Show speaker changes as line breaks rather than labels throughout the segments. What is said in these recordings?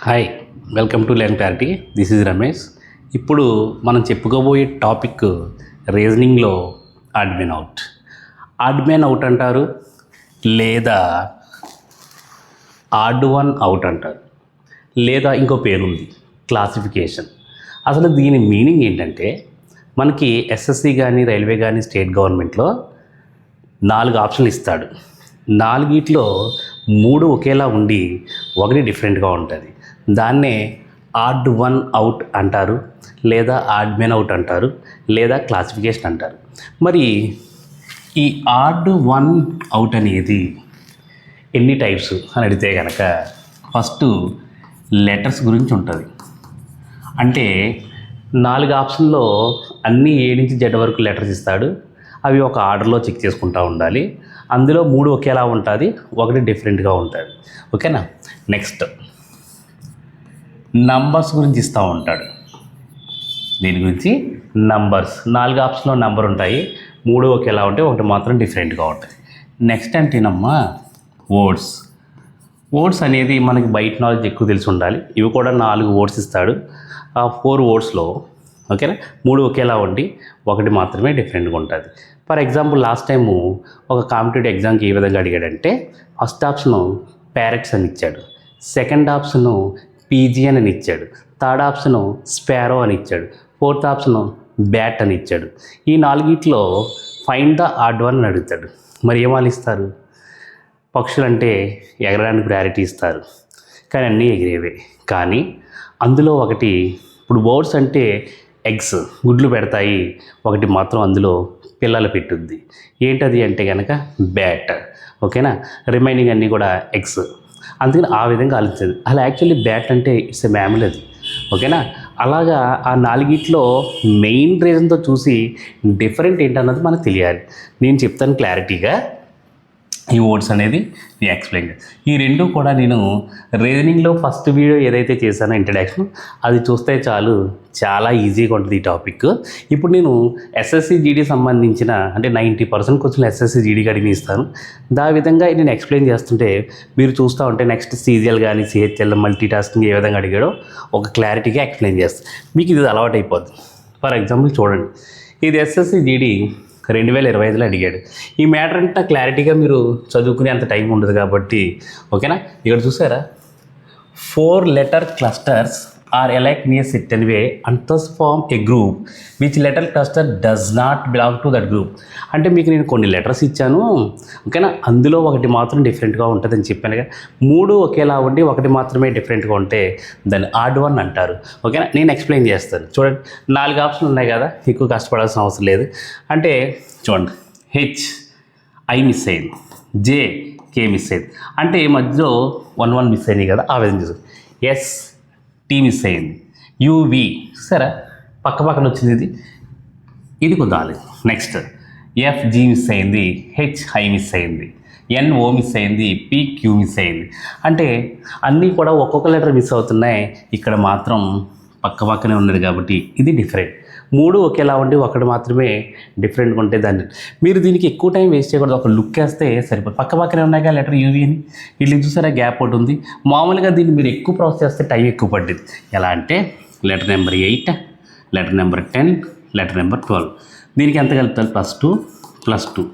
Hi, welcome to learn clarity. This is Ramesh. ఇప్పుడు మనం చెప్పుకోబోయే టాపిక్ రీజనింగ్లో odd man out. Odd man out అంటారు, లేదా ఆడ్ వన్ అవుట్ అంటారు, లేదా ఇంకో పేరుంది క్లాసిఫికేషన్. అసలు దీని మీనింగ్ ఏంటంటే, మనకి ఎస్ఎస్సి కానీ రైల్వే కానీ స్టేట్ గవర్నమెంట్లో 4 ఆప్షన్లు ఇస్తాడు. 4 3 ఒకేలా ఉండి ఒకటి డిఫరెంట్గా ఉంటుంది. దాన్నే ఆడ్ వన్ అవుట్ అంటారు, లేదా ఆడ్ మెన్ అవుట్ అంటారు, లేదా క్లాసిఫికేషన్ అంటారు. మరి ఈ ఆడ్ వన్ అవుట్ అనేది ఎన్ని టైప్స్ అని అడిగితే కనుక ఫస్ట్ లెటర్స్ గురించి ఉంటుంది. అంటే 4 ఆప్షన్లో అన్నీ A నుంచి Z వరకు లెటర్స్ ఇస్తాడు. అవి ఒక ఆర్డర్లో చెక్ చేసుకుంటూ ఉండాలి. అందులో 3 ఒకేలా ఉంటుంది, ఒకటి డిఫరెంట్గా ఉంటుంది. ఓకేనా. నెక్స్ట్ నంబర్స్ గురించి ఇస్తూ ఉంటాడు. దీని గురించి నంబర్స్ 4 ఆప్షన్లో నంబర్ ఉంటాయి, 3 ఒకేలా ఉంటాయి, ఒకటి మాత్రం డిఫరెంట్గా ఉంటుంది. Next అంటేనమ్మా words. వర్డ్స్ అనేది మనకి బయట నాలెడ్జ్ ఎక్కువ తెలిసి ఉండాలి. ఇవి కూడా 4 వర్డ్స్ ఇస్తాడు. ఆ 4 వర్డ్స్లో ఓకేనా 3 ఒకేలా ఉండి ఒకటి మాత్రమే డిఫరెంట్గా ఉంటుంది. ఫర్ ఎగ్జాంపుల్ లాస్ట్ టైము ఒక కాంపిటేటివ్ ఎగ్జామ్కి ఏ విధంగా అడిగాడంటే, ఫస్ట్ ఆప్షను ప్యారెట్స్ అని ఇచ్చాడు, సెకండ్ ఆప్షను పీజియన్ అని ఇచ్చాడు, థర్డ్ ఆప్షను స్పారో అని ఇచ్చాడు, ఫోర్త్ ఆప్షను బ్యాట్ అని ఇచ్చాడు. ఈ 4 ఫైండ్ ద ఆడ్ వన్ అని అడుగుతాడు. మరి ఏమాలు ఇస్తారు? పక్షులు అంటే ఎగరడానికి ప్రయారిటీ ఇస్తారు, కానీ అన్నీ ఎగిరేవే. కానీ అందులో ఒకటి, ఇప్పుడు బర్డ్స్ అంటే ఎగ్స్ గుడ్లు పెడతాయి, ఒకటి మాత్రం అందులో పిల్లలు పెట్టుద్ది. ఏంటది అంటే కనుక బ్యాట్. ఓకేనా. రిమైనింగ్ అన్నీ కూడా ఎగ్స్. అందుకని ఆ విధంగా ఆలోచించదు. అలా యాక్చువల్లీ బ్యాట్ అంటే ఇట్స్ ఎ మ్యామల్ అది. ఓకేనా. అలాగా ఆ 4 మెయిన్ రీజన్తో చూసి డిఫరెంట్ ఏంటన్నది మనకు తెలియాలి. నేను చెప్తాను క్లారిటీగా. ఈ వర్డ్స్ అనేది నేను ఎక్స్ప్లెయిన్ చేస్తాను. ఈ 2 కూడా నేను రీజనింగ్లో ఫస్ట్ వీడియో ఏదైతే చేశానో ఇంట్రడక్షన్, అది చూస్తే చాలు, చాలా ఈజీగా ఉంటుంది ఈ టాపిక్. ఇప్పుడు నేను ఎస్ఎస్సి జీడీ సంబంధించిన అంటే 90% క్వశ్చన్లు ఎస్ఎస్సి జీడీకి అడిగి ఇస్తాను. దా విధంగా నేను ఎక్స్ప్లెయిన్ చేస్తుంటే మీరు చూస్తూ ఉంటే నెక్స్ట్ సీజిఎల్ కానీ సిహెచ్ఎల్ మల్టీ టాస్కింగ్ ఏ విధంగా అడిగాడో ఒక క్లారిటీగా ఎక్స్ప్లెయిన్ చేస్తాను. మీకు ఇది అలవాటు అయిపోద్ది. ఫర్ ఎగ్జాంపుల్ చూడండి, ఇది ఎస్ఎస్సి జీడీ 2025లో అడిగాడు. ఈ మ్యాటర్ అంతా క్లారిటీగా మీరు చదువుకునే అంత టైం ఉండదు కాబట్టి ఓకేనా. ఇక్కడ చూసారా, 4 letter clusters are alike near certain way and thus form a group which letter cluster does not belong to that group. అంటే మీకు నేను కొన్ని లెటర్స్ ఇచ్చాను ఓకేనా, అందులో ఒకటి మాత్రం డిఫరెంట్గా ఉంటుందని చెప్పానుగా. 3 ఒకేలా ఉండి ఒకటి మాత్రమే డిఫరెంట్గా ఉంటే దాన్ని ఆడ్ వన్ అంటారు. ఓకేనా. నేను ఎక్స్ప్లెయిన్ చేస్తాను. చూడండి, 4 ఆప్షన్లు ఉన్నాయి కదా, ఎక్కువ కష్టపడాల్సిన అవసరం లేదు. అంటే చూడండి, హెచ్ ఐ మిస్ అయింది, జే కే మిస్ అయింది, అంటే మధ్యలో 1 మిస్ అయినాయి కదా, ఆ విధంగా చూసుకోండి. ఎస్ టీ మిస్ అయింది, యూవి సరే పక్క పక్కన వచ్చింది, ఇది కుదాలి. నెక్స్ట్ ఎఫ్జి మిస్ అయింది, హెచ్ఐ మిస్ అయింది, ఎన్ఓ మిస్ అయింది, పిక్యూ మిస్ అయింది. అంటే అన్నీ కూడా ఒక్కొక్క లెటర్ మిస్ అవుతున్నాయి. ఇక్కడ మాత్రం పక్క పక్కనే ఉన్నది కాబట్టి ఇది డిఫరెంట్. 3 ఒకేలా ఉండి ఒకటి మాత్రమే డిఫరెంట్గా ఉంటే దాన్ని మీరు దీనికి ఎక్కువ టైం వేస్ట్ చేయకూడదు. ఒక లుక్ వేస్తే సరిపోతుంది. పక్క పక్కనే ఉన్నాయి కదా లెటర్ యూవి అని, వీళ్ళు చూసారా గ్యాప్ ఒకటి ఉంది. మామూలుగా దీన్ని మీరు ఎక్కువ ప్రాసెస్ చేస్తే టైం ఎక్కువ పడుతుంది. ఎలా అంటే letter number 8, letter number 10, letter number 12, దీనికి ఎంత కలుపుతారు? +2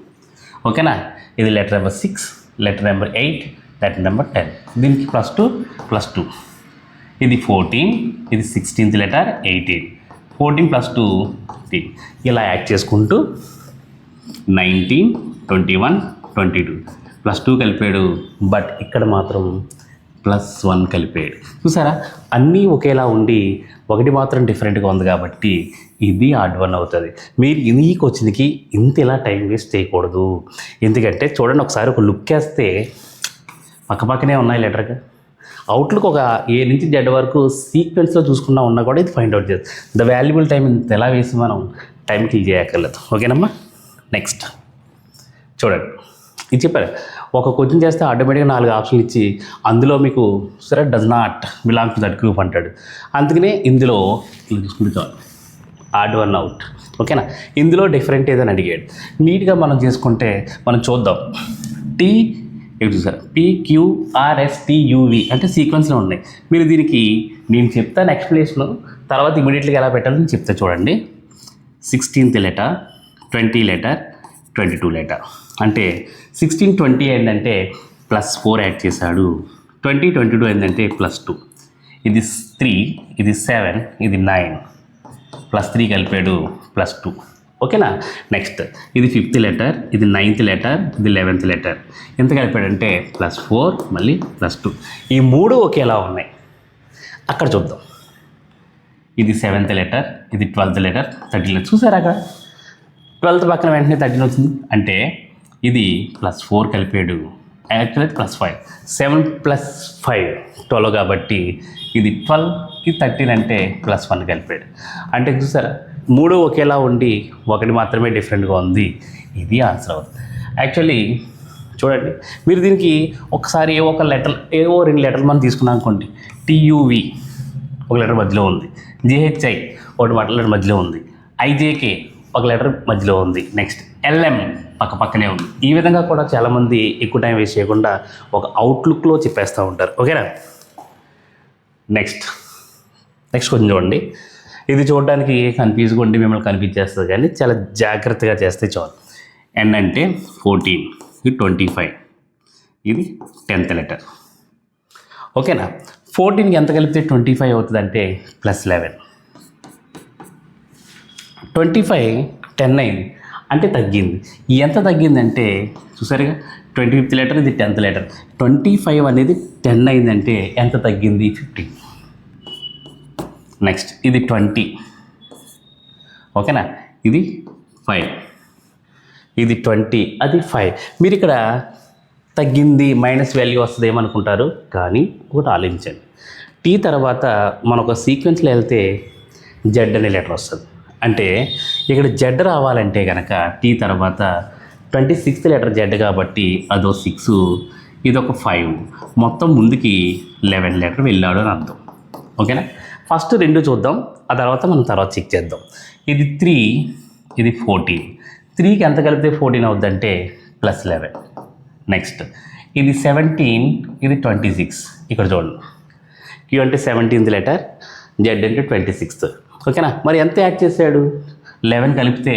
ఓకేనా. ఇది letter number 6, letter number 8, letter number 10, దీనికి +2 ఇది 14, ఇది 16th లెటర్ 18, 14 + 2 15. ఇలా యాడ్ చేసుకుంటూ 19, 21, 22 +2 కలిపాడు. బట్ ఇక్కడ మాత్రం +1 కలిపాడు. చూసారా, అన్నీ ఒకేలా ఉండి ఒకటి మాత్రం డిఫరెంట్గా ఉంది కాబట్టి ఇది ఆడ్ వన్ అవుతుంది. మీరు ఈ క్వశ్చన్కి ఇంత ఇలా టైం వేస్ట్ చేయకూడదు. ఎందుకంటే చూడండి, ఒకసారి ఒక లుక్ వేస్తే పక్కపక్కనే ఉన్నాయి లెటర్గా. అవుట్లుక్ ఒక A నుంచి Z వరకు సీక్వెన్స్లో చూసుకున్నా ఉన్నా కూడా ఇది ఫైండ్ అవుట్ చేస్తుంది. ద వాల్యుబుల్ టైం ఇంత ఎలా వేసి మనం టైం కిల్ చేయక్కర్లేదు. ఓకేనమ్మా. నెక్స్ట్ చూడండి, ఇది చెప్పారు, ఒక క్వశ్చన్ చేస్తే ఆటోమేటిక్గా 4 ఆప్షన్లు ఇచ్చి అందులో మీకు సరే does not belong to that group అంటాడు. అందుకనే ఇందులో ఇలా చూసుకుంటే చాలు, ఆడ్ వన్ అవుట్. ఓకేనా. ఇందులో డిఫరెంట్ ఏదని అడిగాడు. నీట్గా మనం చేసుకుంటే మనం చూద్దాం. ఇక్కడ చూసారు PQRSTUV అంటే సీక్వెన్స్లో ఉన్నాయి. మీరు దీనికి నేను చెప్తాను ఎక్స్ప్లెనేషన్, తర్వాత ఇమీడియట్గా ఎలా పెట్టాలని చెప్తా చూడండి. 16th letter, 20 letter, 22 letter. అంటే 16 20 ఏంటంటే +4 యాడ్ చేశాడు, 20 22 ఏంటంటే +2. ఇది 3, ఇది 7, ఇది 9, +3 కలిపాడు +2. ఓకేనా. నెక్స్ట్ ఇది 5th లెటర్, ఇది 9th లెటర్, ఇది 11th లెటర్. ఎంత కలిపాడంటే +4 మళ్ళీ +2. ఈ మూడు ఒకేలా ఉన్నాయి. అక్కడ చూద్దాం. ఇది 7th లెటర్, ఇది 12th లెటర్, 13 లెటర్. చూసారా అక్కడ 12th పక్కన వెంటనే 13 వచ్చింది. అంటే ఇది +4 కలిపాడు, యాక్చువల్లీ +5. 7 + 5 12 కాబట్టి ఇది 12కి 13 అంటే +1 కలిపాడు. అంటే చూసారా మూడు ఒకేలా ఉండి ఒకటి మాత్రమే డిఫరెంట్గా ఉంది. ఇది ఆన్సర్ అవుతుంది. యాక్చువల్లీ చూడండి, మీరు దీనికి ఒకసారి ఏవో ఒక లెటర్, ఏవో 2 లెటర్లు మనం తీసుకున్నాం అనుకోండి. TUV ఒక లెటర్ మధ్యలో ఉంది, JHI ఒకటి లెటర్ మధ్యలో ఉంది, IJK ఒక లెటర్ మధ్యలో ఉంది, నెక్స్ట్ LM పక్కనే ఉంది. ఈ విధంగా కూడా చాలామంది ఎక్కువ టైం వేస్ట్ చేయకుండా ఒక అవుట్లుక్లో చెప్పేస్తూ ఉంటారు. ఓకేనా. నెక్స్ట్ కొంచెం చూడండి. ఇది చూడడానికి కన్ఫ్యూజ్గా ఉండి మిమ్మల్ని కనిపించేస్తుంది, కానీ చాలా జాగ్రత్తగా చేస్తే చాలు. N అంటే 14, ఇది 25, ఇది 10th లెటర్. ఓకేనా. 14కి ఎంత కలిపితే 25 అవుతుంది అంటే +11. 25 10 అయింది అంటే తగ్గింది. ఎంత తగ్గిందంటే చూసారుగా, 25th లెటర్, ఇది 10th లెటర్. 25 అనేది 10 అయిందంటే ఎంత తగ్గింది? 15. నెక్స్ట్ ఇది 20. ఓకేనా. ఇది 5, ఇది 20, అది 5. మీరు ఇక్కడ తగ్గింది మైనస్ వాల్యూ వస్తుంది ఏమనుకుంటారు, కానీ ఒకటి ఆలోచించండి. T తర్వాత మన ఒక సీక్వెన్స్లో వెళ్తే Z అనే లెటర్ వస్తుంది. అంటే ఇక్కడ Z రావాలంటే కనుక T తర్వాత 26th లెటర్ Z కాబట్టి అదో 6, ఇదొక 5, మొత్తం ముందుకి 11 లెటర్ వెళ్ళాడు అని అర్థం. ఓకేనా. ఫస్ట్ 2 చూద్దాం, ఆ తర్వాత మనం తర్వాత చెక్ చేద్దాం. ఇది 3, ఇది 14. 3కి ఎంత కలిపితే 14 అవుద్దంటే +11. నెక్స్ట్ ఇది 17, ఇది 26. ఇక్కడ చూడండి, Q అంటే 17th లెటర్, Z అంటే 26th. ఓకేనా. మరి ఎంత యాడ్ చేశాడు? 11 కలిపితే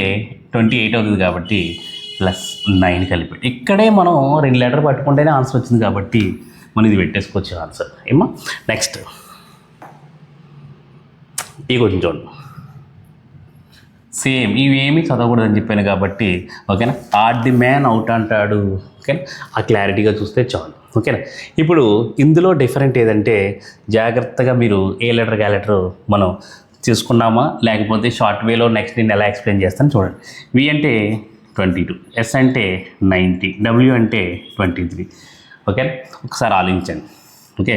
28 అవుతుంది కాబట్టి +9 కలిపాడు. ఇక్కడే మనం 2 లెటర్ పట్టుకుంటేనే ఆన్సర్ వచ్చింది కాబట్టి మనం ఇది పెట్టేసుకోవచ్చు ఆన్సర్. ఏమో. నెక్స్ట్ ఈ కొంచెం చూడండి. సేమ్ ఇవి ఏమీ చదవకూడదని చెప్పాను కాబట్టి ఓకేనా. ఆడ్ ది మ్యాన్ అవుట్ అంటాడు. ఓకేనా. ఆ క్లారిటీగా చూస్తే చాలు. ఓకేనా. ఇప్పుడు ఇందులో డిఫరెంట్ ఏదంటే జాగ్రత్తగా మీరు ఏ లెటర్కి ఆ లెటర్ మనం చూసుకున్నామా, లేకపోతే షార్ట్ వేలో నెక్స్ట్ నేను ఎలా ఎక్స్ప్లెయిన్ చేస్తాను చూడండి. V అంటే 22, S అంటే 90, W అంటే 23. ఓకే. ఒకసారి ఆలోచించండి. ఓకే.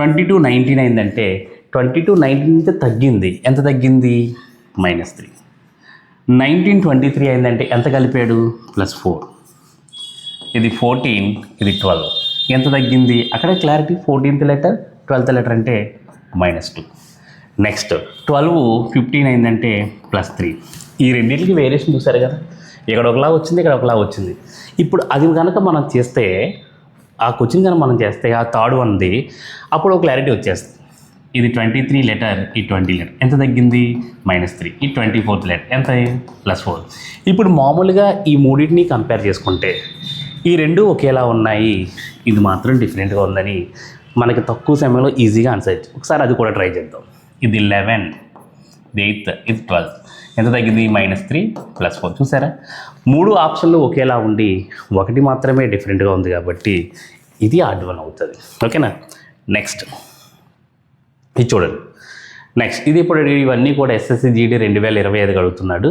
22 19 అయిందంటే 22 19 నుంచి తగ్గింది. ఎంత తగ్గింది? -3. 19 23 అయిందంటే ఎంత కలిపాడు? +4. ఇది 14, ఇది 12. ఎంత తగ్గింది? అక్కడ clarity. 14th letter 12th letter అంటే -2. నెక్స్ట్ 12 15 అయిందంటే +3. ఈ రెండింటికి వేరియేషన్ చూసారు కదా, ఇక్కడ ఒకలా వచ్చింది, ఇక్కడ ఒకలా వచ్చింది. ఇప్పుడు అది కనుక మనం చేస్తే, ఆ క్వశ్చన్ కనుక మనం చేస్తే ఆ థర్డ్ వన్ది అప్పుడు ఒక క్లారిటీ వచ్చేస్తుంది. ఇది 23 లెటర్, ఈ 20 లెటర్ ఎంత తగ్గింది? -3. ఈ 24th లెటర్ ఎంత? +4. ఇప్పుడు మామూలుగా ఈ మూడింటిని కంపేర్ చేసుకుంటే ఈ రెండు ఒకేలా ఉన్నాయి, ఇది మాత్రం డిఫరెంట్గా ఉందని మనకి తక్కువ సమయంలో ఈజీగా ఆన్సర్ చేయొచ్చు. ఒకసారి అది కూడా ట్రై చేద్దాం. ఇది 11, ఇది 8, ఇది 12. ఎంత తగ్గింది? -3 +4. చూసారా, మూడు ఆప్షన్లు ఒకేలా ఉండి ఒకటి మాత్రమే డిఫరెంట్గా ఉంది కాబట్టి ఇది ఆడ్ వన్ అవుతుంది. ఓకేనా. నెక్స్ట్ ఇది చూడండి. నెక్స్ట్ ఇది ఇప్పుడు ఇవన్నీ కూడా SSC GD 2025 అడుగుతున్నాడు.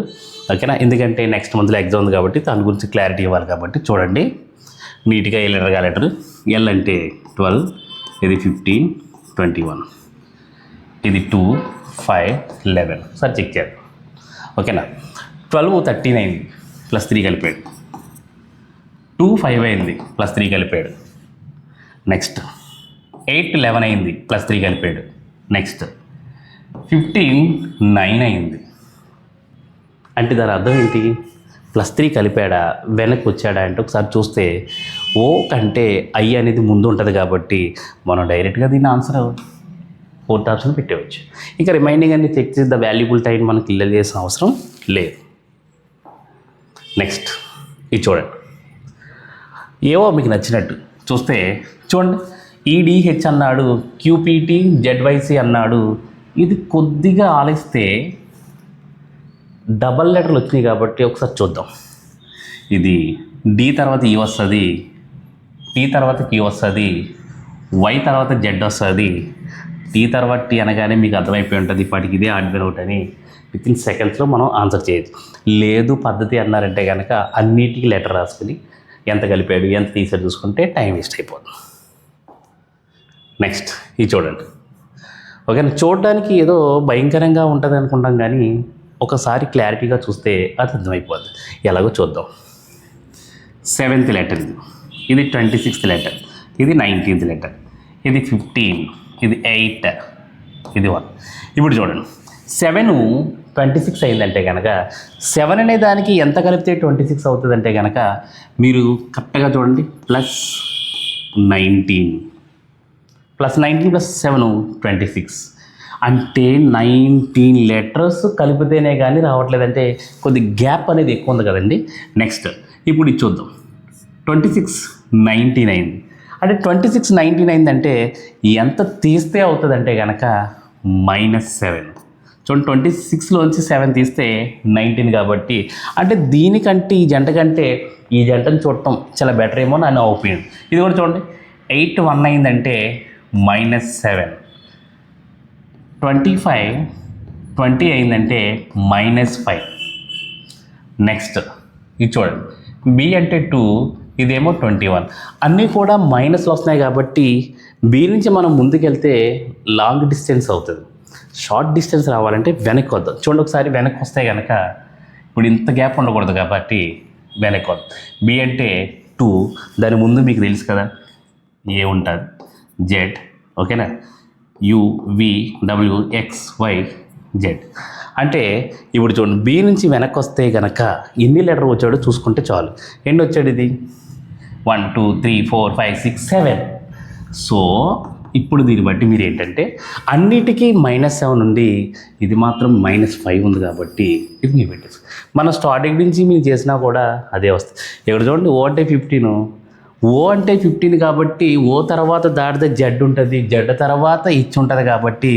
ఓకేనా. ఎందుకంటే నెక్స్ట్ మంత్లో ఎగ్జామ్ ఉంది కాబట్టి దాని గురించి క్లారిటీ ఇవ్వాలి కాబట్టి చూడండి నీట్గా. ఏ లెటర్ లెటర్ L అంటే 12, ఇది 15 21, ఇది 2 5 11. సార్ చెక్ చేద్దాం. ఓకేనా. 12 13 అయింది, +3 కలిపాడు. 2 5 అయింది, +3 కలిపాడు. నెక్స్ట్ 8 11 అయింది, +3 కలిపాడు. నెక్స్ట్ 15 9 అయింది. అంటే దాని అర్థం ఏంటి? +3 కలిపాడా, వెనక్కి వచ్చాడా అంటే ఒకసారి చూస్తే ఓ కంటే ఐ అనేది ముందు ఉంటుంది కాబట్టి మనం డైరెక్ట్గా దీని ఆన్సర్ ఫోర్త్ ఆప్షన్ పెట్టేవచ్చు. ఇంకా రిమైనింగ్ అన్ని చెక్ చేసి ద వాల్యుబుల్ టైం మనకి క్లియర్ చేసిన అవసరం లేదు. నెక్స్ట్ ఇది చూడండి, ఏవో మీకు నచ్చినట్టు చూస్తే చూడండి, ఈడిహెచ్ అన్నాడు, క్యూపీటీ జెడ్వైసీ అన్నాడు. ఇది కొద్దిగా ఆలోచిస్తే డబల్ లెటర్లు వచ్చినాయి కాబట్టి ఒకసారి చూద్దాం. ఇది డి తర్వాత ఈ వస్తుంది, టీ తర్వాత క్యూ వస్తుంది, వై తర్వాత జెడ్ వస్తుంది, టీ తర్వాత టీ అనగానే మీకు అర్థమైపోయి ఉంటుంది ఇప్పటికి ఇదే ఆర్డినరీ అవుట్ అని. విత్ ఇన్ సెకండ్స్లో మనం ఆన్సర్ చేయొచ్చు. లేదు పద్ధతి అన్నారంటే కనుక అన్నిటికీ లెటర్ రాసుకుని ఎంత కలిపాడు ఎంత తీసాడు చూసుకుంటే టైం వేస్ట్ అయిపోతుంది. నెక్స్ట్ ఇది చూడండి. ఓకేనా, చూడడానికి ఏదో భయంకరంగా ఉంటుంది అనుకుంటాం కానీ ఒకసారి క్లారిటీగా చూస్తే అది అర్థమైపోద్ది. ఎలాగో చూద్దాం. 7th లెటర్ ఇది 26th లెటర్, ఇది 19th లెటర్, ఇది 15, ఇది 8, ఇది 1. ఇప్పుడు చూడండి 7 26 అయిందంటే కనుక 7 అనే దానికి ఎంత కలిపితే 26 అవుతుందంటే కనుక మీరు కరెక్ట్గా చూడండి, +19 +7 26 అంటే 19 లెటర్స్ కలిపితేనే కానీ రావట్లేదంటే కొద్ది గ్యాప్ అనేది ఎక్కువ ఉంది కదండి. నెక్స్ట్ ఇప్పుడు ఇది చూద్దాం. 26 99 అంటే 26 99 అంటే ఎంత తీస్తే అవుతుందంటే కనుక -7. చూడండి 26లోంచి 7 తీస్తే 19 కాబట్టి అంటే దీనికంటే ఈ జంట కంటే ఈ జంటను చూడటం చాలా బెటర్ ఏమో నా ఒపీనియన్. ఇది కూడా చూడండి 8 1 అయిందంటే -7, 25 20 అయిందంటే -5. నెక్స్ట్ ఇది చూడండి బి అంటే 2, ఇదేమో 21. అన్నీ కూడా మైనస్లు వస్తున్నాయి కాబట్టి బి నుంచి మనం ముందుకెళ్తే లాంగ్ డిస్టెన్స్ అవుతుంది. షార్ట్ డిస్టెన్స్ రావాలంటే వెనక్కి వద్దాం. చూడండి ఒకసారి వెనక్కి వస్తే కనుక ఇప్పుడు ఇంత గ్యాప్ ఉండకూడదు కాబట్టి వెనక్కి వద్దాం. బి అంటే 2, దాని ముందు మీకు తెలుసు కదా ఏ ఉంటుంది, జెడ్. ఓకేనా, U V W X Y Z. అంటే ఇప్పుడు చూడండి బి నుంచి వెనక్కి వస్తే కనుక ఎన్ని లెటర్ వచ్చాడో చూసుకుంటే చాలు. ఎన్ని వచ్చాడు ఇది 1 2 3 4 5 6 7. సో ఇప్పుడు దీన్ని బట్టి మీరు ఏంటంటే అన్నిటికీ -7 నుండి ఇది మాత్రం -5 ఉంది కాబట్టి ఇది మీరు పెట్టేసి మన స్టార్టింగ్ నుంచి మీరు చేసినా కూడా అదే వస్తుంది. ఇక్కడ చూడండి ఓ అంటే 15, ఓ అంటే 15 కాబట్టి ఓ తర్వాత దాటితే జెడ్ ఉంటుంది, జెడ్ తర్వాత ఇచ్చి ఉంటుంది కాబట్టి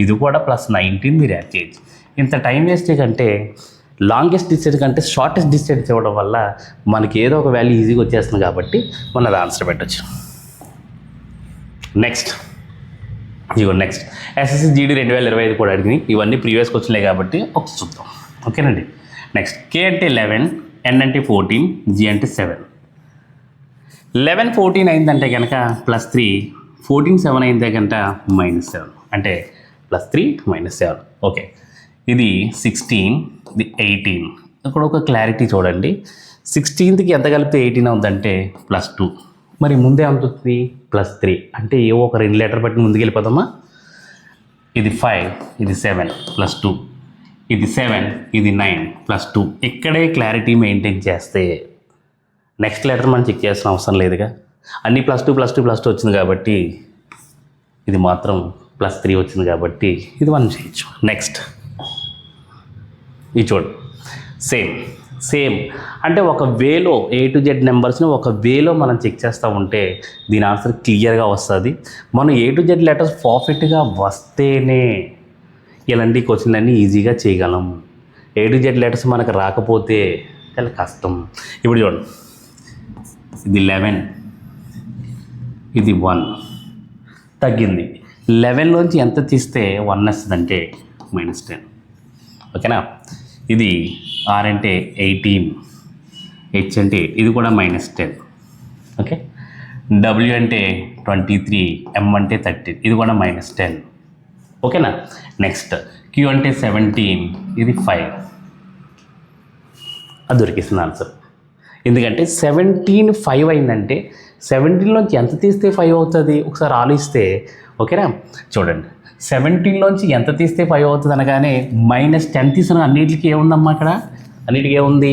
ఇది కూడా +19 మీరు యాడ్ చేయొచ్చు. ఇంత టైం వేస్ట్ కంటే లాంగెస్ట్ డిస్టెన్స్ కంటే షార్టెస్ట్ డిస్టెన్స్ ఇవ్వడం వల్ల మనకి ఏదో ఒక వాల్యూ ఈజీగా వచ్చేస్తుంది కాబట్టి మనం అది ఆన్సర్ పెట్టచ్చు. నెక్స్ట్ ఎస్ఎస్సి జీడీ 2025 కూడా అడిగింది. ఇవన్నీ ప్రీవియస్ క్వశ్చన్లే కాబట్టి ఒకసారి చూద్దాం. ఓకేనండి. నెక్స్ట్ కే అంటే 11, ఎన్ అంటే 14, జీ అంటే 7. 11 14 అయిందంటే కనుక +3, 14 7 అయిందే కనుక -7 అంటే +3 -7. ఓకే, ఇది 16, ఇది 18. ఇక్కడ ఒక క్లారిటీ చూడండి, 16కి ఎంత కలిపితే 18 అవుతుందంటే +2. మరి ముందే అవుతుంది +3 అంటే ఏవో ఒక 2 లెటర్ బట్టి ముందుకు వెళ్ళిపోదామా. ఇది 5, ఇది 7 +2, ఇది 7, ఇది 9 +2. ఇక్కడే క్లారిటీ మెయింటైన్ చేస్తే నెక్స్ట్ లెటర్ మనం చెక్ చేయాల్సిన అవసరం లేదుగా. అన్నీ +2 +2 +2 వచ్చింది కాబట్టి ఇది మాత్రం +3 వచ్చింది కాబట్టి ఇది మనం చేయొచ్చు. నెక్స్ట్ ఇది చూడండి, సేమ్ అంటే ఒక వేలో A to Z నెంబర్స్ని ఒక వేలో మనం చెక్ చేస్తూ ఉంటే దీని ఆన్సర్ క్లియర్గా వస్తుంది. మనం A to Z లెటర్స్ పర్ఫెక్ట్గా వస్తేనే ఇలాంటి క్వశ్చన్ అన్నీ ఈజీగా చేయగలం. A to Z లెటర్స్ మనకు రాకపోతే చాలా కష్టం. ఇప్పుడు చూడండి, ఇది 11, ఇది 1 తగ్గింది. 11లోంచి ఎంత తీస్తే 1 వస్తుందంటే -10. ఓకేనా, ఇది ఆర్ అంటే 18, హెచ్ అంటే ఇది కూడా -10. ఓకే, డబ్ల్యూ అంటే 23, ఎం అంటే 13, ఇది కూడా -10. ఓకేనా. నెక్స్ట్ క్యూ అంటే 17, ఇది 5. అది దొరికిస్తుంది ఆన్సర్. ఎందుకంటే 17 5 అయిందంటే 17లోంచి ఎంత తీస్తే 5 అవుతుంది ఒకసారి ఆలోచిస్తే. ఓకేనా, చూడండి 17లోంచి ఎంత తీస్తే 5 అవుతుంది అనగానే -10 తీసిన అన్నిటికీ ఏముందమ్మా ఇక్కడ, అన్నిటికీ ఏముంది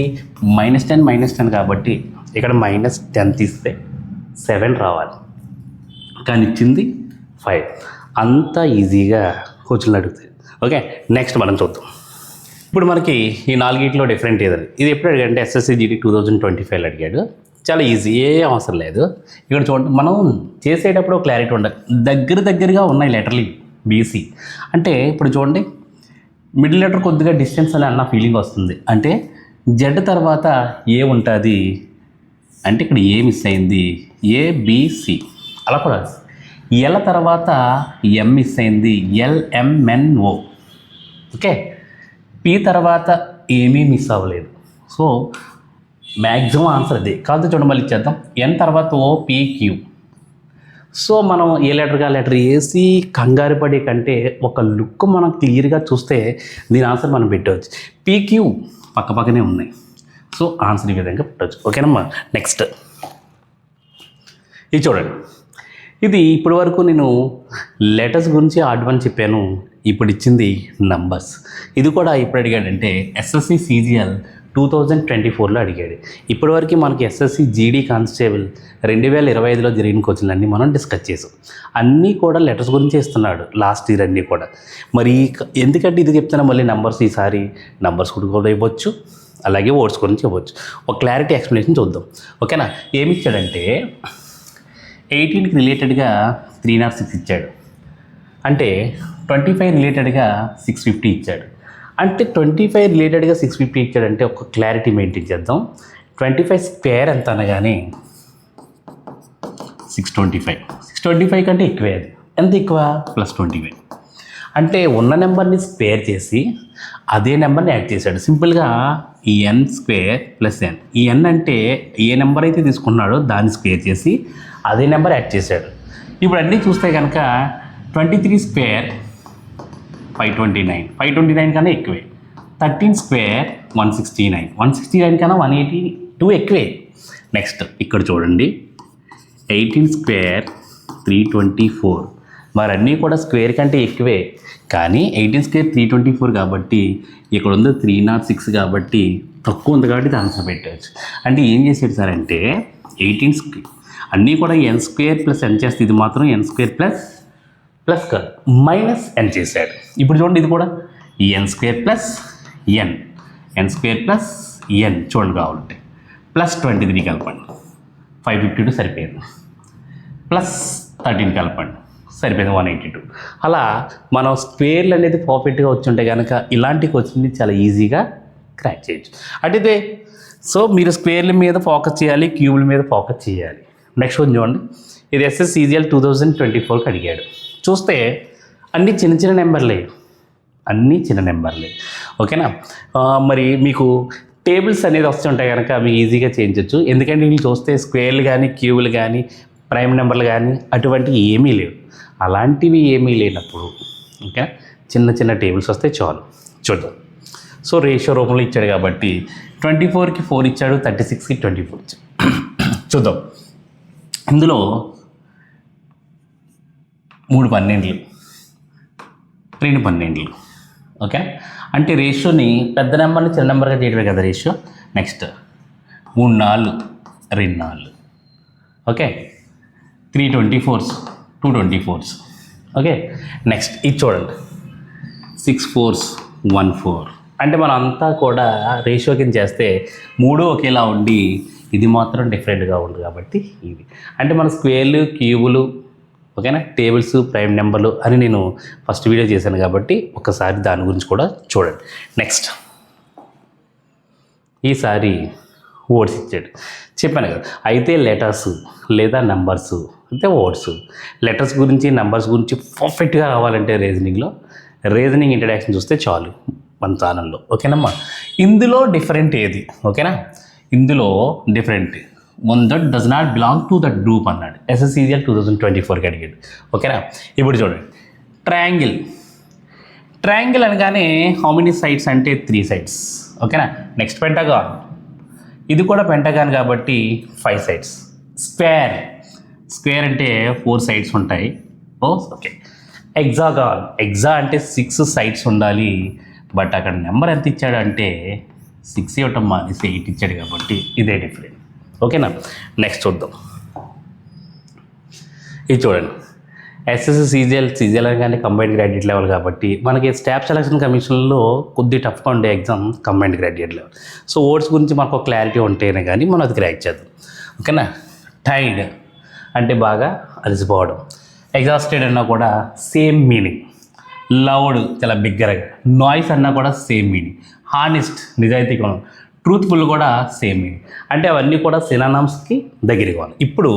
-10 -10 కాబట్టి ఇక్కడ -10 తీస్తే 7 రావాలి, కానీ ఇచ్చింది 5. అంత ఈజీగా క్వశ్చన్లు అడుగుతాయి. ఓకే, నెక్స్ట్ మనం చూద్దాం. ఇప్పుడు మనకి ఈ 4 డిఫరెంట్ ఏదని ఇది ఎప్పుడు అడిగాడంటే ఎస్ఎస్సి జీడీ 2025 అడిగాడు. చాలా ఈజీ, ఏ అవసరం లేదు. ఇక్కడ చూడండి, మనం చేసేటప్పుడు క్లారిటీ ఉండాలి. దగ్గరగా ఉన్నాయి లెటర్లు బీసీ అంటే ఇప్పుడు చూడండి మిడిల్ లెటర్ కొద్దిగా డిస్టెన్స్ అని అన్న ఫీలింగ్ వస్తుంది. అంటే జెడ్ తర్వాత ఏ ఉంటుంది అంటే ఇక్కడ ఏ మిస్ అయింది, ఏబిసి అలా కూడా. ఎల్ తర్వాత ఎం మిస్ అయింది, ఎల్ఎంఎన్ఓ. ఓకే, పి తర్వాత ఏమీ మిస్ అవ్వలేదు. సో మ్యాక్సిమం ఆన్సర్ అదే కాదు. చూడండి మళ్ళీ ఇచ్చేద్దాం. ఎన్ తర్వాత ఓపిక్యూ. సో మనం ఏ లెటర్ వేసి కంగారు పడే కంటే ఒక లుక్ మనం క్లియర్గా చూస్తే దీని ఆన్సర్ మనం పెట్టవచ్చు. పీక్యూ పక్కనే ఉన్నాయి. సో ఆన్సర్ ఈ విధంగా పెట్టవచ్చు. ఓకేనమ్మా. నెక్స్ట్ ఇది చూడండి, ఇది ఇప్పటి వరకు నేను లెటర్స్ గురించి ఆర్ట్ చెప్పాను. ఇప్పుడు ఇచ్చింది నంబర్స్. ఇది కూడా ఇప్పుడు అడిగాడంటే ఎస్ఎస్సి సిజిఎల్ 2024లో అడిగాడు. ఇప్పటివరకు మనకి ఎస్ఎస్సి జీడీ కానిస్టేబుల్ 2025లో జరిగిన క్వశ్చన్లు అన్నీ మనం డిస్కస్ చేసాం. అన్నీ కూడా లెటర్స్ గురించి ఇస్తున్నాడు లాస్ట్ ఇయర్ అన్నీ కూడా. మరి ఎందుకంటే ఇది చెప్తున్నా మళ్ళీ నంబర్స్, ఈసారి నంబర్స్ కూడా ఇవ్వచ్చు, అలాగే వర్డ్స్ గురించి ఇవ్వచ్చు. ఒక క్లారిటీ ఎక్స్ప్లెనేషన్ చూద్దాం. ఓకేనా. ఏమి ఇచ్చాడంటే 18కి రిలేటెడ్గా 306 ఇచ్చాడు, అంటే 25 రిలేటెడ్గా 650 ఇచ్చాడు. అంటే 25 రిలేటెడ్గా 650 ఇచ్చాడంటే ఒక క్లారిటీ మెయింటైన్ చేద్దాం. 25 స్క్వేర్ ఎంత అనగానే 625 కంటే ఎక్కువే. అది ఎంత ఎక్కువ? +25. అంటే ఉన్న నెంబర్ని స్క్వేర్ చేసి అదే నెంబర్ని యాడ్ చేశాడు. సింపుల్గా ఈ n స్క్వేర్ ప్లస్ n. ఈ n అంటే ఏ నెంబర్ అయితే తీసుకున్నాడో దాన్ని స్క్వేర్ చేసి అదే నెంబర్ యాడ్ చేశాడు. ఇప్పుడు అన్నీ చూస్తే కనుక 23 స్క్వేర్ 529 కన్నా ఎక్కువే. 13 స్క్వేర్ 169 కన్నా 182 ఎక్కువే. నెక్స్ట్ ఇక్కడ చూడండి 18 స్క్వేర్ 324. మరి అన్నీ కూడా స్క్వేర్ కంటే ఎక్కువే, కానీ 18 స్క్వేర్ 324 కాబట్టి ఇక్కడ ఉంది 306 కాబట్టి తక్కువ ఉంది కాబట్టి ఆన్సర్ పెట్టవచ్చు. అంటే ఏం చేసాడు సార్ అంటే 18 స్క్వేర్ అన్నీ కూడా n స్క్వేర్ ప్లస్ n చేస్తే ఇది మాత్రం n స్క్వేర్ ప్లస్ కాదు మైనస్ n చేశాడు. ఇప్పుడు చూడండి ఇది కూడా n square plus n square plus n చూడండి కావాలంటే +23 కలపండి 552 సరిపోయింది, +13 కలపండి సరిపోయింది 182. అలా మనం స్క్వేర్లు అనేది పర్ఫెక్ట్గా వచ్చి ఉంటే కనుక ఇలాంటి క్వశ్చన్ని చాలా ఈజీగా క్రాక్ చేయొచ్చు. అంటే సో మీరు స్క్వేర్ల మీద ఫోకస్ చేయాలి, క్యూబ్ల మీద ఫోకస్ చేయాలి. నెక్స్ట్ వన్ చూడండి, ఇది ఎస్ఎస్ సిజిఎల్ 2024కి అడిగాడు. చూస్తే అన్నీ చిన్న నెంబర్లే. ఓకేనా. మరి మీకు టేబుల్స్ అనేది వస్తుంటాయి కనుక అవి ఈజీగా చేయించవచ్చు. ఎందుకంటే వీళ్ళు చూస్తే స్క్వేర్లు కానీ క్యూబ్లు కానీ ప్రైమ్ నెంబర్లు కానీ అటువంటివి ఏమీ లేవు. అలాంటివి ఏమీ లేనప్పుడు ఓకే చిన్న టేబుల్స్ వస్తే చాలు. చూద్దాం. సో రేషియో రూపంలో ఇచ్చాడు కాబట్టి 24కి 4 ఇచ్చాడు, 36కి 24 ఇచ్చాడు. చూద్దాం. ఇందులో 3 12, 2 12. ఓకే, అంటే రేషియోని పెద్ద నెంబర్ని చిన్న నెంబర్గా చేయడమే కదా ratio. Next 3 4 2 4. Okay, 3 24s 2 24s. Okay, next ఇది చూడండి 6 4s 1 4. అంటే మనం అంతా కూడా రేషియో కింద చేస్తే 3 ఒకేలా ఉండి ఇది మాత్రం డిఫరెంట్గా ఉంది కాబట్టి ఇది. అంటే మన స్క్వేర్లు క్యూబులు ఓకేనా, టేబుల్స్ ప్రైమ్ నెంబర్లు అని నేను ఫస్ట్ వీడియో చేశాను కాబట్టి ఒకసారి దాని గురించి కూడా చూడండి. నెక్స్ట్ ఈసారి వర్డ్స్ ఇచ్చాడు, చెప్పాను కదా. అయితే లెటర్స్ లేదా నెంబర్స్ అంటే వర్డ్స్. లెటర్స్ గురించి నెంబర్స్ గురించి పర్ఫెక్ట్గా రావాలంటే రీజనింగ్ ఇంట్రడక్షన్ చూస్తే చాలు మన ఛానల్లో. ఓకేనమ్మా. ఇందులో డిఫరెంట్ ఏది? ఓకేనా, ఇందులో different one that does not belong to that group అన్నాడు. ఎస్ఎస్సిజిఎల్ 2024కి అడిగాడు. ఓకేనా. ఇప్పుడు చూడండి ట్రయాంగిల్ అనగానే హౌ మెనీ సైడ్స్ అంటే 3 సైడ్స్. ఓకేనా. నెక్స్ట్ పెంటగాన్, ఇది కూడా పెంటగాన్ కాబట్టి 5 సైడ్స్. స్క్వేర్ అంటే 4 సైడ్స్ ఉంటాయి. ఓకే. ఎగ్జాగాన్ అంటే 6 సైడ్స్ ఉండాలి. బట్ అక్కడ నెంబర్ ఎంత ఇచ్చాడు అంటే 6 ఇవ్వటం మానేసి 8 ఇచ్చాడు కాబట్టి ఇదే డిఫరెంట్. ఓకేనా. నెక్స్ట్ చూద్దాం. ఇది చూడండి, ఎస్ఎస్సి సీజీఎల్ అనగానే కంబైన్డ్ గ్రాడ్యుయేట్ లెవెల్ కాబట్టి మనకి స్టాఫ్ సెలక్షన్ కమిషన్లో కొద్ది టఫ్గా ఉండే exam combined graduate level. So ఓట్స్ గురించి మనకు ఒక క్లారిటీ ఉంటేనే కానీ మనం అది క్రాక్ చేద్దాం. ఓకేనా. టైర్డ్ అంటే బాగా అలసిపోవడం, ఎగ్జాస్టెడ్ అన్నా కూడా సేమ్ మీనింగ్. లౌడ్ చాలా బిగ్గరగా, నాయిస్ అన్నా కూడా సేమ్ మీనింగ్. హానెస్ట్ నిజాయితీగా ఉండడం, ట్రూత్ఫుల్ కూడా సేమ్ మీనింగ్. అంటే అవన్నీ కూడా సినానమ్స్కి దగ్గరగా ఉన్నాయి. ఇప్పుడు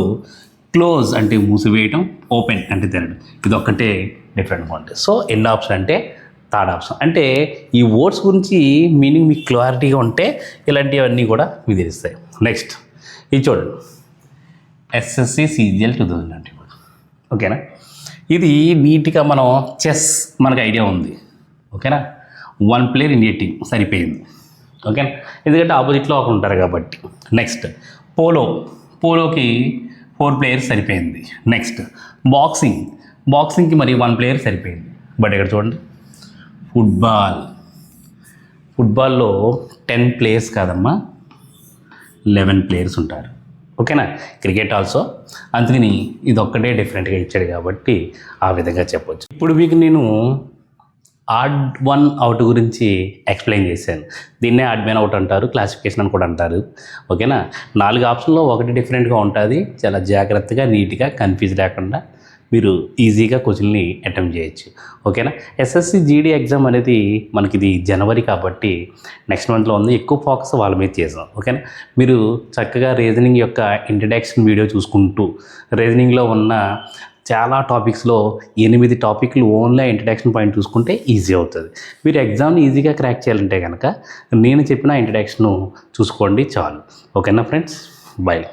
క్లోజ్ అంటే మూసివేయటం, ఓపెన్ అంటే తెరడం, ఇది ఒక్కటే డిఫరెంట్గా ఉంటుంది. సో ఎండ్ ఆప్షన్ అంటే థర్డ్ ఆప్షన్. అంటే ఈ వర్డ్స్ గురించి మీనింగ్ మీకు క్లారిటీగా ఉంటే ఇలాంటివన్నీ కూడా మీకు తెలుస్తాయి. నెక్స్ట్ ఇది చూడండి, ఎస్ఎస్సి సీజీఎల్ 2021. ఓకేనా. ఇది నీట్గా మనం చెస్ మనకు ఐడియా ఉంది. ఓకేనా. 1 ప్లేయర్ ఇన్ ఏ టీమ్ సరిపోయింది. ఓకేనా, ఎందుకంటే ఆపోజిట్లో ఒక ఉంటారు కాబట్టి. నెక్స్ట్ పోలోకి 4 ప్లేయర్స్ సరిపోయింది. నెక్స్ట్ బాక్సింగ్కి మరి 1 ప్లేయర్ సరిపోయింది. బట్ ఇక్కడ చూడండి, ఫుట్బాల్లో 10 ప్లేయర్స్ కాదమ్మా, 11 ప్లేయర్స్ ఉంటారు. ఓకేనా. Cricket also. అందుకని ఇది ఒక్కటే డిఫరెంట్గా ఇచ్చాడు కాబట్టి ఆ విధంగా చెప్పొచ్చు. ఇప్పుడు మీకు నేను ఆడ్ 1 అవుట్ గురించి ఎక్స్ప్లెయిన్ చేశాను. దీన్నే ఆడ్ మ్యాన్ అవుట్ అంటారు, క్లాసిఫికేషన్ అని కూడా అంటారు. ఓకేనా. 4 ఆప్షన్లో ఒకటి డిఫరెంట్గా ఉంటుంది. చాలా జాగ్రత్తగా నీట్గా కన్ఫ్యూజ్ లేకుండా మీరు ఈజీగా క్వశ్చన్ని అటెంప్ట్ చేయొచ్చు. ఓకేనా. ఎస్ఎస్సి జీడీ ఎగ్జామ్ అనేది మనకి ఇది జనవరి కాబట్టి నెక్స్ట్ మంత్లో ఉంది. ఎక్కువ ఫోకస్ వాళ్ళ మీద చేసాం. ఓకేనా. మీరు చక్కగా రీజనింగ్ యొక్క ఇంట్రడక్షన్ వీడియో చూసుకుంటూ రీజనింగ్లో ఉన్న చాలా టాపిక్స్లో 8 టాపిక్లు ఓన్లీ ఇంట్రడక్షన్ పాయింట్ చూసుకుంటే ఈజీ అవుతుంది. మీరు ఎగ్జామ్ని ఈజీగా క్రాక్ చేయాలంటే కనుక నేను చెప్పిన ఇంట్రడక్షన్ చూసుకోండి చాలు. ఓకేనా ఫ్రెండ్స్, బాయ్.